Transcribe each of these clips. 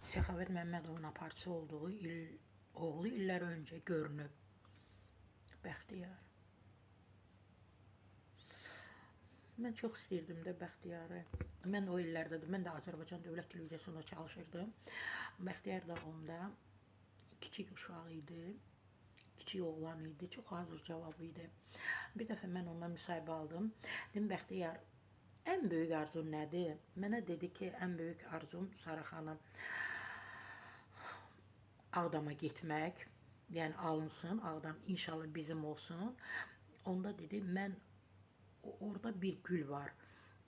Səxavət Məmmədovun aparıcısı olduğu oğlu illər öncə görünüb. Bəxtiyar. Mən çox istəyirdim də Bəxtiyarı. Mən o illərdə də, mən də Azərbaycan Dövlət Televiziyasında çalışırdım. Bəxtiyar da onda kiçik uşaq idi. Kiçik oğlan idi. Çox hazır cavab idi. Bir dəfə mən ondan müsahibə aldım. Dedim, Bəxtiyar, ən böyük arzun nədir? Mənə dedi ki, ən böyük arzum Sara xanım Ağdama getmək. Yəni alınsın, Ağdam inşallah bizim olsun. Onda dedi, mən orada bir gül var.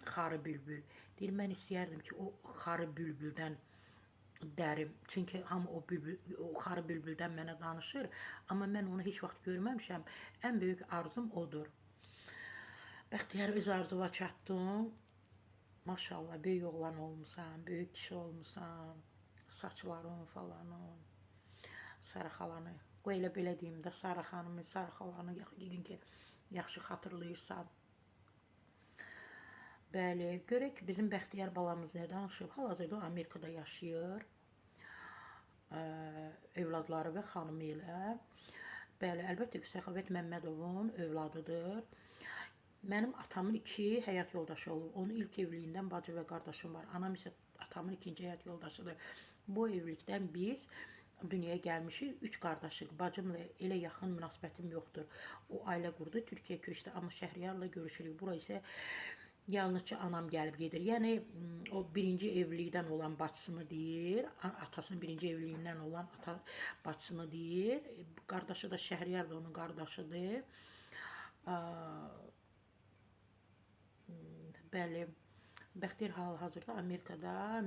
Xarı bülbül. Deyir, mən istəyərdim ki, o xarı bülbüldən dərim. Çünki hamı o xarı bülbüldən mənə danışır. Amma mən onu heç vaxt görməmişəm. Ən böyük arzum odur. Bəxtiyar öz arzuma çatdım. Maşallah, böyük oğlan olmusan, böyük kişi olmusan. Saçların falanın. Sara xalanı. Qoy elə belə deyim də, Sara xanımı, Sara xalanı yəqin ki, yaxşı xatırlayırsan. Bəli, görək ki, bizim Bəxtiyar balamız nə danışıb. Hal-hazırda o Amerikada yaşayır. Övladları və xanımı ilə. Bəli, əlbəttə ki, Səxavət Məmmədovun övladıdır. Mənim atamın 2 həyat yoldaşı olub. Onun ilk evliliyindən bacı və qardaşım var. Anam isə atamın 2-ci həyat yoldaşıdır. Bu evlilikdən biz dünyaya gəlmişik, 3 qardaşıq. Bacımla elə yaxın münasibətim yoxdur. O ailə qurdu, Türkiyə köçdü, amma Şəhriyarla görüşürük. Bura isə yalnızca anam gəlib gedir. Yəni o birinci evlilikdən olan bacısını deyir, atasının birinci evliliyindən olan bacısını deyir. Qardaşı da Şəhriyar da onun qardaşıdır. Bəli, Bəxtiyar hal-hazırda Amerikada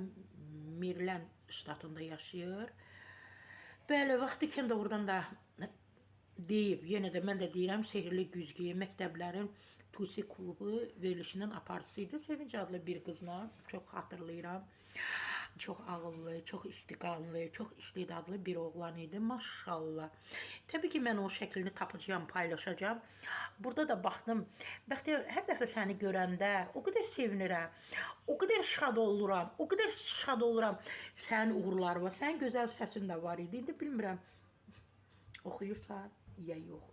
Maryland ştatında yaşayır. Bəli, vaxtı ikən də oradan da deyib, yenə də mən də deyirəm, Sehirli Güzgü məktəblərin Tusi klubu verilişinin aparıcısıydı. Sevinç adlı bir qızla, çox xatırlayıram. Çox ağıllı, çox istiqamlı, çox istedadlı bir oğlan idi. Maşallah. Təbii ki, mən o şəklini tapacağam, paylaşacağım. Burada da baxdım. Bəxtiyar, hər dəfə səni görəndə o qədər sevinirəm. O qədər şad oluram. O qədər şad oluram. Sənin uğurları var. Sənin gözəl səsin də var idi. İndi bilmirəm, oxuyursan ya yox.